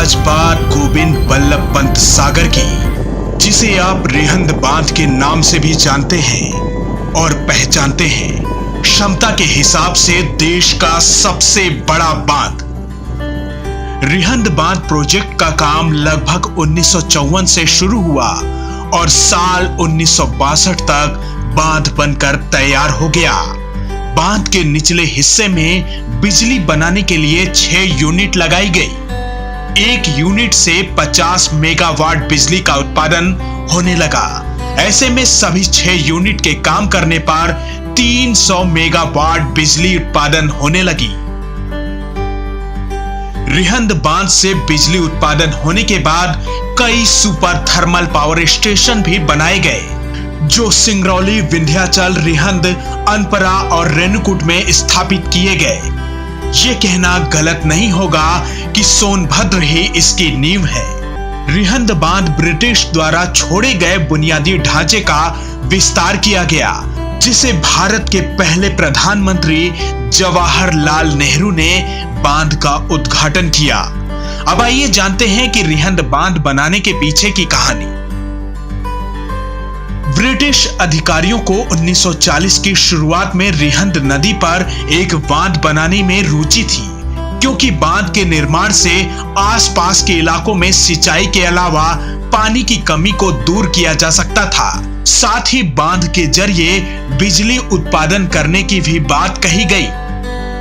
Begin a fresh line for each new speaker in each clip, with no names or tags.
आज बात गोविंद बल्लभ पंत सागर की, जिसे आप रिहंद बांध के नाम से भी जानते हैं और पहचानते हैं। क्षमता के हिसाब से देश का सबसे बड़ा बांध। रिहंद बांध प्रोजेक्ट का काम लगभग 1954 से शुरू हुआ और साल 1962 तक बांध बनकर तैयार हो गया। बांध के निचले हिस्से में बिजली बनाने के लिए 6 यूनिट लगाई गई। एक यूनिट से 50 मेगावाट बिजली का उत्पादन होने लगा। ऐसे में सभी 6 यूनिट के काम करने पर 300 मेगावाट बिजली उत्पादन होने लगी। रिहंद बांध से बिजली उत्पादन होने के बाद कई सुपर थर्मल पावर स्टेशन भी बनाए गए, जो सिंगरौली, विंध्याचल, रिहंद, अनपरा और रेणुकूट में स्थापित किए गए। ये कहना गलत नहीं होगा कि सोनभद्र ही इसकी नींव है। रिहंद बांध ब्रिटिश द्वारा छोड़े गए बुनियादी ढांचे का विस्तार किया गया, जिसे भारत के पहले प्रधानमंत्री जवाहरलाल नेहरू ने बांध का उद्घाटन किया। अब आइए जानते हैं कि रिहंद बांध बनाने के पीछे की कहानी। ब्रिटिश अधिकारियों को 1940 की शुरुआत में रिहंद नदी पर एक बांध बनाने में रुचि थी, क्योंकि बांध के निर्माण से आसपास के इलाकों में सिंचाई के अलावा पानी की कमी को दूर किया जा सकता था। साथ ही बांध के जरिए बिजली उत्पादन करने की भी बात कही गई।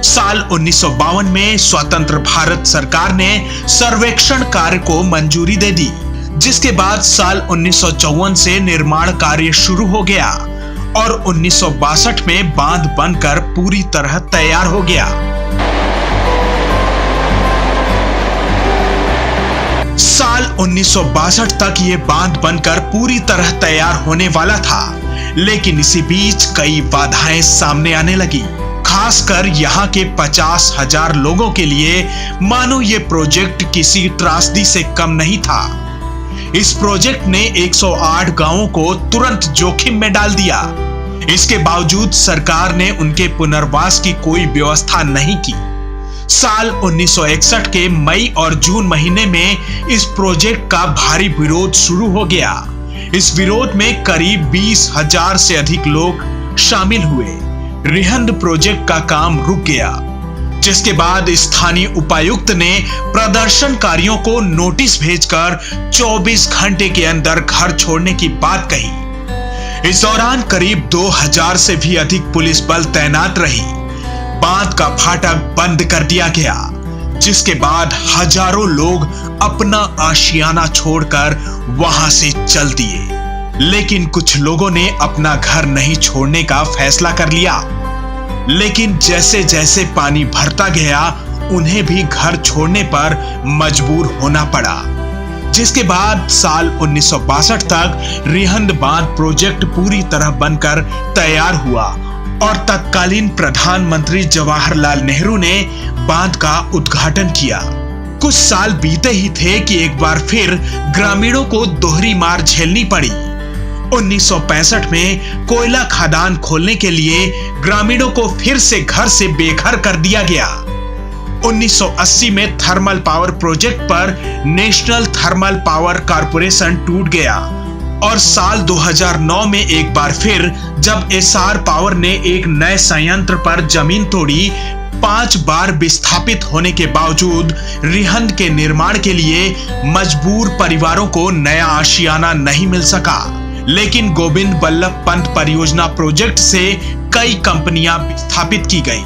साल 1952 में स्वतंत्र भारत सरकार ने सर्वेक्षण कार्य को मंजूरी दे दी, जिसके बाद साल 1954 से निर्माण कार्य शुरू हो गया और 1962 में बांध बनकर पूरी तरह तैयार हो गया। साल 1962 तक ये बांध बनकर पूरी तरह तैयार होने वाला था, लेकिन इसी बीच कई बाधाएं सामने आने लगी। खासकर यहाँ के 50,000 लोगों के लिए मानो ये प्रोजेक्ट किसी त्रासदी से कम नहीं था। इस प्रोजेक्ट ने 108 गांवों को तुरंत जोखिम में डाल दिया। इसके बावजूद सरकार ने उनके पुनर्वास की कोई व्यवस्था नहीं की। साल 1961 के मई और जून महीने में इस प्रोजेक्ट का भारी विरोध शुरू हो गया। इस विरोध में करीब 20,000 से अधिक लोग शामिल हुए। रिहंद प्रोजेक्ट का काम रुक गया, जिसके बाद स्थानीय उपायुक्त ने प्रदर्शनकारियों को नोटिस भेजकर 24 घंटे के अंदर घर छोड़ने की बात कही। इस दौरान करीब 2000 से भी अधिक पुलिस बल तैनात रही। बांध का फाटक बंद कर दिया गया, जिसके बाद हजारों लोग अपना आशियाना छोड़कर वहां से चल दिए। लेकिन कुछ लोगों ने अपना घर नहीं छोड़ने का फैसला कर लिया। लेकिन जैसे जैसे पानी भरता गया, उन्हें भी घर छोड़ने पर मजबूर होना पड़ा, जिसके बाद साल 1962 तक रिहंद बांध प्रोजेक्ट पूरी तरह बनकर तैयार हुआ और तत्कालीन प्रधानमंत्री जवाहरलाल नेहरू ने बांध का उद्घाटन किया। कुछ साल बीते ही थे कि एक बार फिर ग्रामीणों को दोहरी मार झेलनी पड़ी। 1965 में कोयला खदान खोलने के लिए ग्रामीणों को फिर से घर से बेघर कर दिया गया। 1980 में थर्मल पावर प्रोजेक्ट पर नेशनल थर्मल पावर कॉर्पोरेशन टूट गया और साल 2009 में एक बार फिर जब एसआर पावर ने एक नए संयंत्र पर जमीन तोड़ी, 5 बार विस्थापित होने के बावजूद रिहंद के निर्माण के लिए मजबूर परिवारों को नया आशियाना नहीं मिल सका। लेकिन गोविंद बल्लभ पंत परियोजना प्रोजेक्ट से कई कंपनियां स्थापित की गई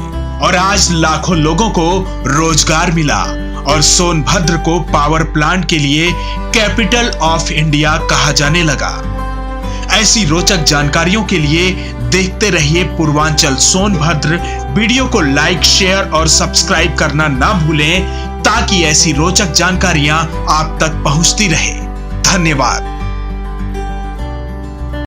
और आज लाखों लोगों को रोजगार मिला और सोनभद्र को पावर प्लांट के लिए कैपिटल ऑफ इंडिया कहा जाने लगा। ऐसी रोचक जानकारियों के लिए देखते रहिए पूर्वांचल सोनभद्र। वीडियो को लाइक, शेयर और सब्सक्राइब करना ना भूलें, ताकि ऐसी रोचक जानकारियां आप तक पहुंचती रहे। धन्यवाद।